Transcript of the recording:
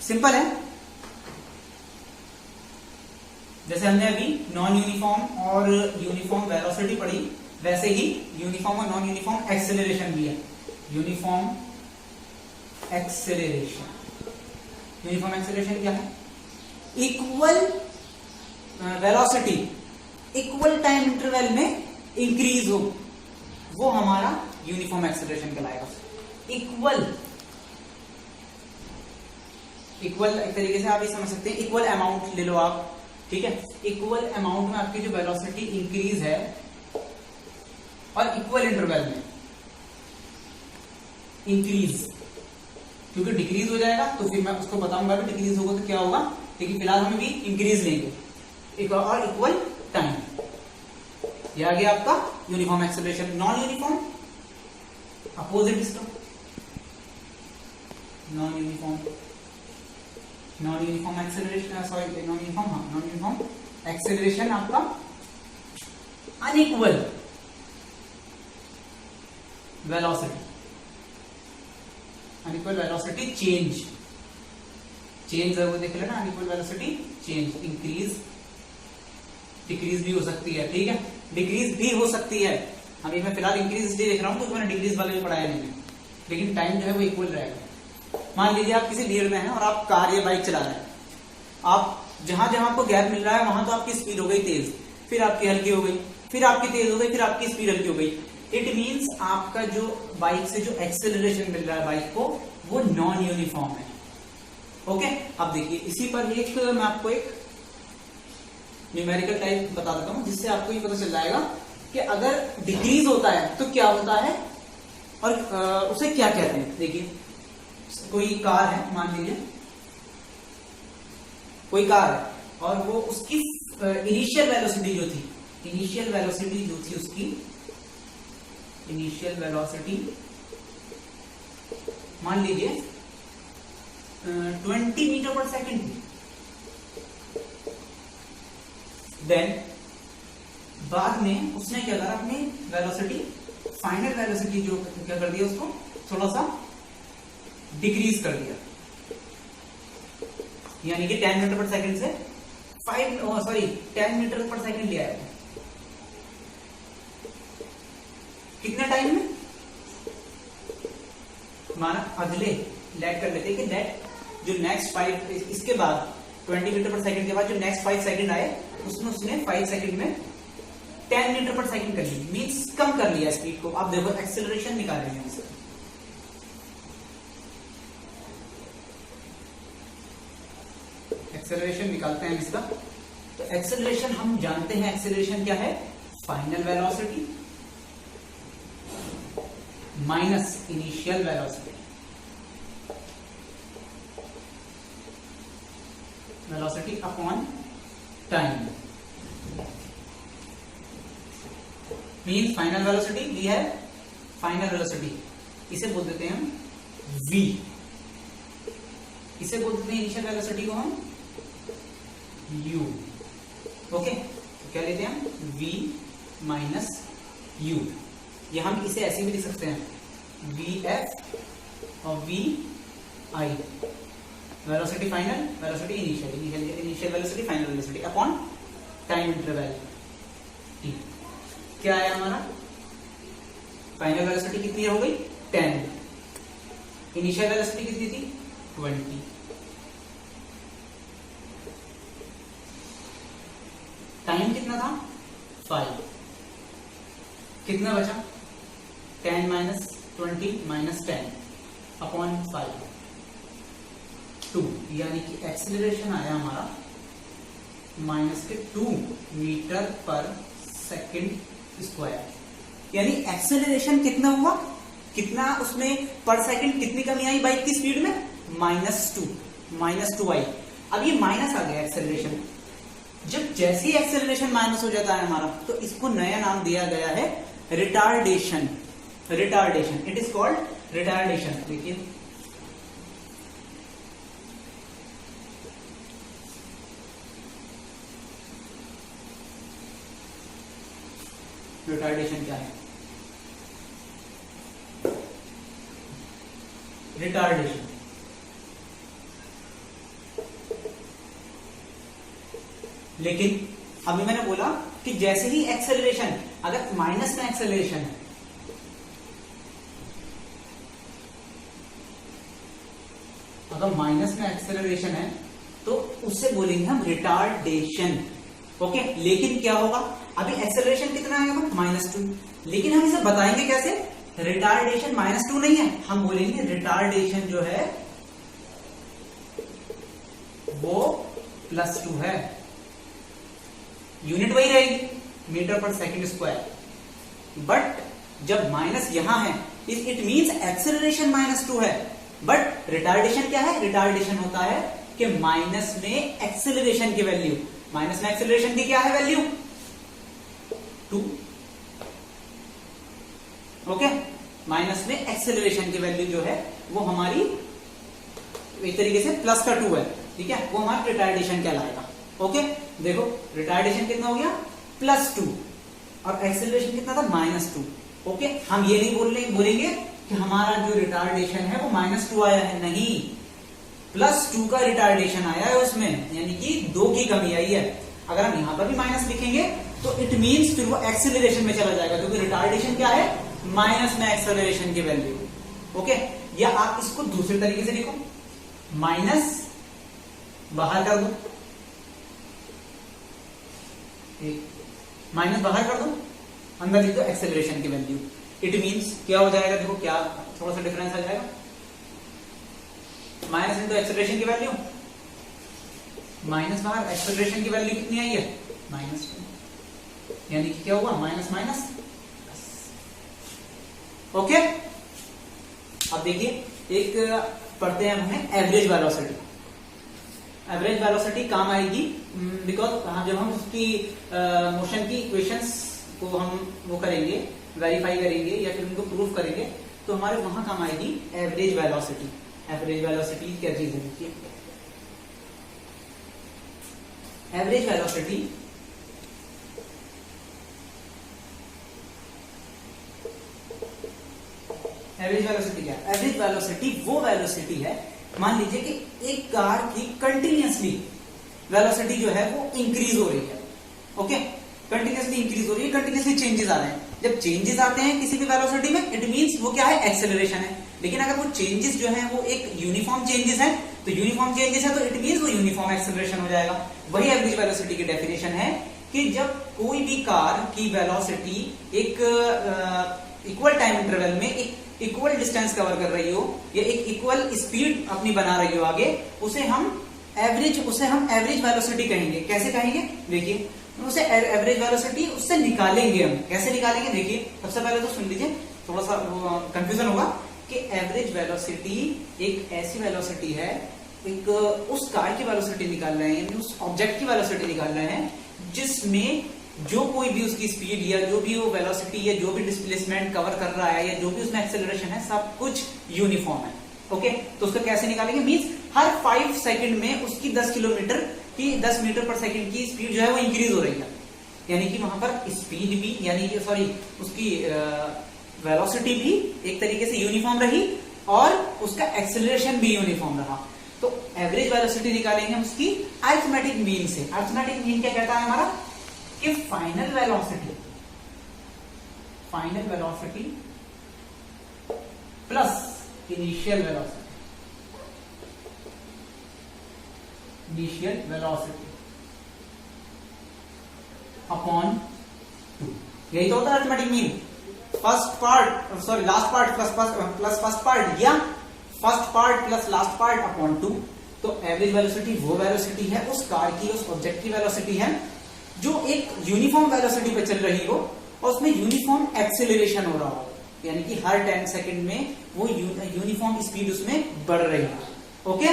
Simple है। जैसे हमने अभी नॉन यूनिफॉर्म और यूनिफॉर्म वेलोसिटी पढ़ी, वैसे ही यूनिफॉर्म और नॉन यूनिफॉर्म एक्सेलरेशन भी है। यूनिफॉर्म एक्सेलरेशन, यूनिफॉर्म एक्सेलरेशन क्या है? Equal velocity equal time interval में इंक्रीज हो, वो हमारा यूनिफॉर्म एक्सेलरेशन कहलाएगा। इक्वल एक तरीके से आप ये समझ सकते हैं, इक्वल अमाउंट ले लो आप, ठीक है। इक्वल अमाउंट में आपकी जो वेलोसिटी इंक्रीज है और इक्वल इंटरवल में इंक्रीज, क्योंकि डिक्रीज हो जाएगा तो फिर मैं उसको बताऊंगा कि डिक्रीज होगा तो क्या होगा, लेकिन फिलहाल हम भी इंक्रीज लेंगे और इक्वल टाइम। ये आ गया आपका uniform acceleration. Non uniform opposite इसका, non uniform acceleration, sorry non uniform acceleration आपका unequal velocity, unequal velocity change है वो देख लेना, unequal velocity change, increase decrease भी हो सकती है, ठीक है, डिक्रीज भी हो सकती है। अभी मैं फिलहाल इंक्रीज इसलिए देख रहा हूं क्योंकि मैंने डिक्रीज वाले भी पढ़ाया नहीं है, लेकिन टाइम जो है वो इक्वल रहेगा। मान लीजिए आप किसी भीड़ में हैं और आप कार या बाइक चला रहे हैं, आप जहां जहां आपको गैप मिल रहा है वहां तो आपकी स्पीड हो गई तेज, फिर आपकी हल्की हो गई, फिर आपकी तेज हो गई, फिर आपकी स्पीड हल्की हो गई। इट मींस आपका जो बाइक से जो एक्सेलरेशन मिल रहा है बाइक को, वो नॉन यूनिफॉर्म है। ओके, अब देखिए इसी पर एक मैं आपको एक न्यूमेरिकल टाइप बता देता हूं, जिससे आपको ये पता चल जाएगा कि अगर डिक्रीज होता है तो क्या होता है और उसे क्या कहते हैं। देखिए कोई कार है, मान लीजिए कोई कार है और वो उसकी इनिशियल वेलोसिटी जो थी उसकी इनिशियल वेलोसिटी मान लीजिए 20 मीटर पर सेकेंड थी। देन बाद में उसने क्या करा, अपनी वेलोसिटी, फाइनल वेलोसिटी जो क्या कर दिया, उसको थोड़ा सा डिक्रीज कर दिया, यानी कि 10 मीटर पर सेकंड से 10 मीटर पर सेकंड ले आया। कितने टाइम में? माना अगले लेट कर लेते हैं कि लेट जो नेक्स्ट 5, इसके बाद 20 मीटर पर सेकंड के बाद जो नेक्स्ट 5 सेकंड आए, उसमें उसने 5 सेकंड में 10 मीटर पर सेकंड कर ली, मीन्स कम कर लिया स्पीड को। आप देखो एक्सेलरेशन निकाल रहे हैं इससे, एक्सेलरेशन निकालते हैं इसका। तो एक्सेलरेशन हम जानते हैं, एक्सेलरेशन क्या है? Final velocity minus initial velocity, velocity upon time, mean final velocity V है, फाइनल वेलोसिटी इसे बोल देते हैं हम v, इसे बोल देते हैं इनिशियल वेलोसिटी को हम u। ओके, तो क्या लेते हैं हम v माइनस u, या हम इसे ऐसे भी लिख सकते हैं vf और vi, velocity final, velocity initial velocity, final velocity upon time interval. क्या आया हमारा? फाइनल वेलोसिटी कितनी हो गई? 10, इनिशियल वेलोसिटी कितनी थी? 20। टाइम कितना था? 5। कितना बचा? 10 माइनस 20 माइनस 10 अपॉन 5, 2, यानी कि एक्सेलरेशन आया हमारा -2 मीटर पर सेकंड स्क्वायर। यानी एक्सेलरेशन कितना हुआ, कितना उसमें पर सेकंड कितनी कमी आई बाइक की स्पीड में? -2 आई। अब ये माइनस आ गया एक्सेलरेशन। जब जैसे ही एक्सेलरेशन माइनस हो जाता है हमारा, तो इसको नया नाम दिया गया है retardation. It is called retardation. देखिए रिटार्डेशन क्या है? रिटार्डेशन लेकिन अभी मैंने बोला कि जैसे ही एक्सेलरेशन, अगर माइनस में एक्सेलरेशन है, अगर माइनस में एक्सेलरेशन है तो उससे बोलेंगे हम रिटार्डेशन। ओके, लेकिन क्या होगा, अभी एक्सेलरेशन कितना आएगा, -2, लेकिन हम इसे बताएंगे कैसे, रिटार्डेशन -2 नहीं है, हम बोलेंगे रिटार्डेशन जो है वो +2 है। यूनिट वही रहेगी, मीटर पर सेकंड स्क्वायर, बट जब माइनस यहां है इट मींस एक्सेलरेशन -2 है, बट रिटार्डेशन क्या है, रिटार्डेशन होता है कि माइनस में एक्सेलरेशन की वैल्यू, माइनस में एक्सेलरेशन की क्या है वैल्यू, 2। ओके, माइनस में एक्सेलरेशन की वैल्यू जो है वो हमारी एक तरीके से +2 है, ठीक है, वो हमारा रिटार्डेशन कहलाएगा। ओके, देखो रिटार्डेशन कितना हो गया, +2, और एक्सेलरेशन कितना था, -2। ओके, हम ये नहीं बोलेंगे कि हमारा जो रिटार्डेशन है वो -2 आया है, नहीं, +2 का रिटार्डेशन आया है उसमें, यानी कि 2 की कमी आई है। अगर हम यहां पर भी माइनस लिखेंगे तो इट मींस फिर वो एक्सेलरेशन में चला जाएगा, क्योंकि रिटार्डेशन क्या है, माइनस में एक्सेलरेशन की वैल्यू। ओके, या आप इसको दूसरे तरीके से लिखो, माइनस बाहर कर दो, माइनस बाहर कर दो, अंदर लिख दो एक्सेलरेशन की वैल्यू। इट मींस क्या हो जाएगा, देखो क्या थोड़ा सा डिफरेंस आ जाएगा, माइनस इंटू एक्सेलरेशन की वैल्यू, माइनस बाहर, एक्सेलरेशन की वैल्यू कितनी आई है, -2, यानी कि क्या हुआ, माइनस माइनस। ओके, अब देखिए एक पढ़ते हैं हमें एवरेज वेलोसिटी। एवरेज वेलोसिटी काम आएगी बिकॉज जब हम उसकी मोशन की इक्वेशंस को हम वो करेंगे, वेरीफाई करेंगे या फिर उनको प्रूफ करेंगे, तो हमारे वहां काम आएगी एवरेज वेलोसिटी। एवरेज वेलोसिटी क्या चीज है, देखिए एवरेज वेलोसिटी क्या है, एवरेज वेलोसिटी वो वेलोसिटी है, मान लीजिए कि एक कार की कंटिन्यूअसली वेलोसिटी जो है वो इंक्रीज हो रही है। ओके, कंटिन्यूअसली इंक्रीज हो रही है, कंटिन्यूअसली चेंजेस आ रहे हैं। जब चेंजेस आते हैं किसी भी वेलोसिटी में, इट मींस वो क्या है, एक्सेलरेशन है। लेकिन अगर वो चेंजेस जो है वो एक यूनिफॉर्म चेंजेस है, तो यूनिफॉर्म चेंजेस है तो इट मींस वो यूनिफॉर्म एक्सेलरेशन हो जाएगा। वही एवरेज वेलोसिटी की डेफिनेशन है कि जब कोई भी कार की वेलोसिटी एक इक्वल टाइम इंटरवल में एक इक्वल डिस्टेंस कवर कर रही हो या एक इक्वल स्पीड अपनी बना रही हो आगे, उसे हम एवरेज वेलोसिटी कहेंगे। कैसे कहेंगे, देखिए उसे एवरेज वेलोसिटी उससे निकालेंगे हम। कैसे निकालेंगे, देखिए सबसे पहले तो सुन लीजिए, थोड़ा सा कंफ्यूजन होगा कि एवरेज वेलोसिटी एक ऐसी वेलोसिटी है, एक उस कार की वेलोसिटी निकाल रहे हैं, उस ऑब्जेक्ट की वेलोसिटी निकाल रहे हैं जिसमें जो कोई भी उसकी स्पीड या जो भी वो वेलोसिटी या जो भी डिस्प्लेसमेंट कवर कर रहा है या जो भी उसमें एक्सेलरेशन है, सब कुछ यूनिफॉर्म है। ओके, तो उसका कैसे निकालेंगे, मींस हर 5 सेकंड में उसकी 10 किलोमीटर की 10 मीटर पर सेकंड की स्पीड जो है वो इंक्रीज हो रही है, यानी कि वहां पर स्पीड भी, यानी कि सॉरी उसकी वेलोसिटी भी एक तरीके से यूनिफॉर्म रही और उसका एक्सेलरेशन भी यूनिफॉर्म रहा। तो एवरेज वेलोसिटी निकालेंगे हम उसकी अरिथमेटिक मीन से। अरिथमेटिक मीन क्या कहता है हमारा, कि final velocity plus initial velocity upon 2, यही तो होता है arithmetic mean. First part sorry last part plus first part या first part plus last part upon 2। तो एवरेज वेलोसिटी वो वेलोसिटी है उस कार की, उस ऑब्जेक्ट की वेलोसिटी है जो एक यूनिफॉर्म वेलोसिटी पे चल रही हो और उसमें यूनिफॉर्म एक्सेलरेशन हो रहा हो, यानी कि हर 10 सेकंड में वो यूनिफॉर्म स्पीड उसमें बढ़ रही है। ओके,